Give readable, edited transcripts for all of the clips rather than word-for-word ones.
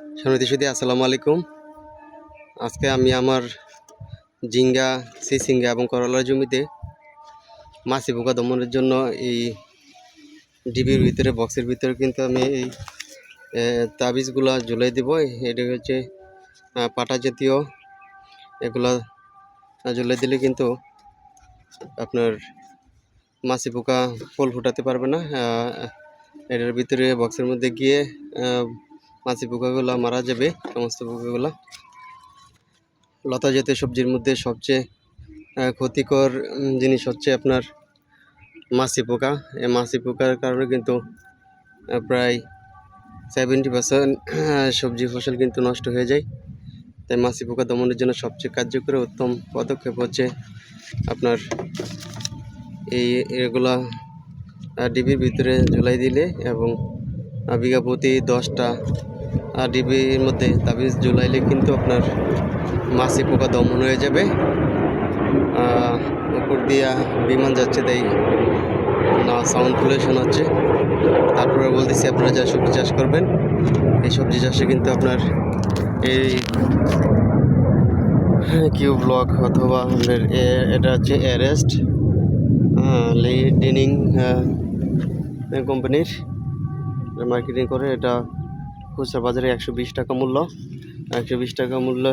সমিতি আসসালামু আলাইকুম। আজকে আমি আমার ঝিঙ্গা, চিচিঙ্গা এবং করলার জমিতে মাছি পোকা দমনের জন্য এই ডিবির ভিতরে বক্সের ভিতরে কিন্তু আমি এই তাবিজগুলা ঝুলাই দিব। এটা হচ্ছে পাটা জাতীয়, এগুলা ঝুলাই দিলে কিন্তু আপনার মাছি পোকা ফুল ফুটাতে পারবে না। এটার ভিতরে বক্সের মধ্যে গিয়ে মাছি পোকাগুলো মারা যাবে। সমস্ত পোকাগুলা লতা জাতীয় সবজির মধ্যে সবচেয়ে ক্ষতিকর জিনিস হচ্ছে আপনার মাছি পোকা। এই মাছি পোকার কারণে কিন্তু প্রায় 70% সবজি ফসল কিন্তু নষ্ট হয়ে যায়। তাই মাছি পোকা দমনের জন্য সবচেয়ে কার্যকরী উত্তম পদক্ষেপ হচ্ছে আপনার এগুলা ডিবির ভিতরে ঝুলাই দিলে এবং বিঘা প্রতি 10টা ডিবির মধ্যে তাবিজ ঝুলাইলে কিন্তু আপনার মাছি পোকা দমন হয়ে যাবে। উপর দিয়া বিমান যাচ্ছে, তাই না সাউন্ড পলিউশন হচ্ছে। তারপরে বলতেছি, আপনারা যা সবজি চাষ করবেন এই সবজি চাষে কিন্তু আপনার এই কিউ ব্লক অথবা আপনার এটা হচ্ছে এরেস্ট লিডিনিং কোম্পানির মার্কেটিং করে। এটা খুচরা বাজারে 120 টাকা মূল্য। 120 টাকা মূল্য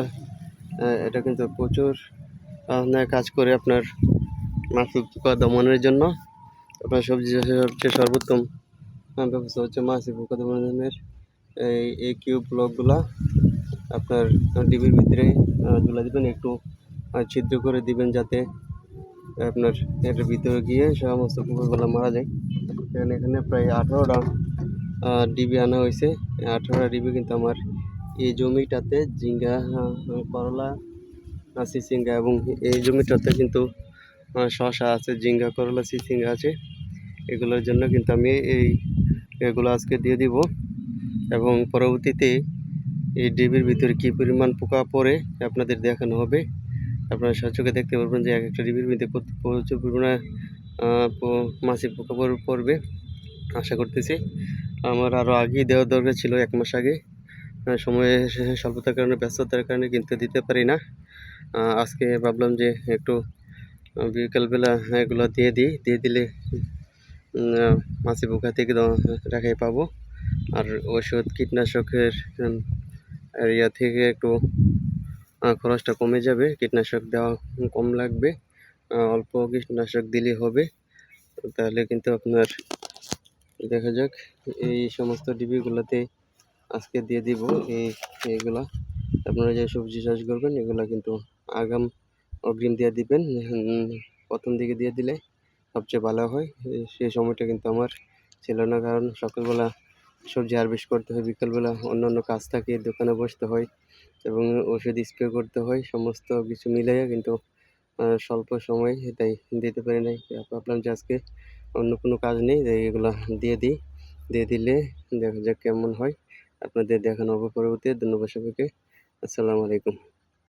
এটা কিন্তু প্রচুর কাজ করে আপনার মাছি পোকা দমনের জন্য। আপনার সবজি চাষের সবচেয়ে সর্বোত্তম ব্যবস্থা হচ্ছে মাছি পোকা দমনের এই কিউব ব্লকগুলা আপনার ডিবির ভিতরে ঝুলা দিবেন, একটু ছিদ্র করে দিবেন যাতে আপনার এটার ভিতরে গিয়ে সমস্ত পোকাগুলো মারা যায়। এখানে প্রায় 18টা ডিবি আনা হয়েছে। 18টা ডিবি কিন্তু আমার এই জমিটাতে ঝিঙ্গা, করলা, চিচিঙ্গা এবং এই জমিটাতে কিন্তু শসা আছে, ঝিঙ্গা, করলা, চিচিঙ্গা আছে। এগুলোর জন্য কিন্তু আমি এগুলো আজকে দিয়ে দিব এবং পরবর্তীতে এই ডিবির ভিতরে কী পরিমাণ পোকা পড়ে আপনাদের দেখানো হবে। আপনারা সচক্ষে দেখতে পারবেন যে এক একটা ডিবির ভিতরে প্রচুর পরিমাণে মাছি পোকা পড়বে। আশা করতেছি আমার আরও আগেই দেওয়ার দরকার ছিল, 1 মাস আগে। সময়ের স্বল্পতার কারণে, ব্যস্ততার কারণে কিন্তু দিতে পারি না। আজকে ভাবলাম যে একটু বিকালবেলা এগুলো দিয়ে দিলে মাছি পোকা থেকে রেহাই পাবো। আর ওষুধ কীটনাশকের ইয়া থেকে একটু খরচটা কমে যাবে, কীটনাশক দেওয়া কম লাগবে, অল্প কীটনাশক দিলেই হবে। তাহলে কিন্তু আপনার দেখা যাক এই সমস্ত ডিবিগুলোতে আজকে দিয়ে দিব এইগুলা। আপনারা যে সবজি চাষ করবেন এগুলা কিন্তু অগ্রিম দিয়ে দিবেন। প্রথম দিকে দিয়ে দিলে সবচেয়ে ভালো হয়। সেই সময়টা কিন্তু আমার ছিল না, কারণ সকালবেলা সবজি হারভেস্ট করতে হয়, বিকালবেলা অন্যান্য কাজ থাকে, দোকানে বসতে হয় এবং ওষুধ স্প্রে করতে হয়। সমস্ত কিছু মিলাইয়া কিন্তু স্বল্প সময়, তাই দিতে পারি নাই। ভাবলাম যে আজকে অন্য কোনো কাজ নেই, তাই এগুলো দিয়ে দিলে দেখা যাক কেমন হয়। আপনাদের দেখানো হবে পরবর্তীতে। ধন্যবাদ সবাইকে। আসসালামু আলাইকুম।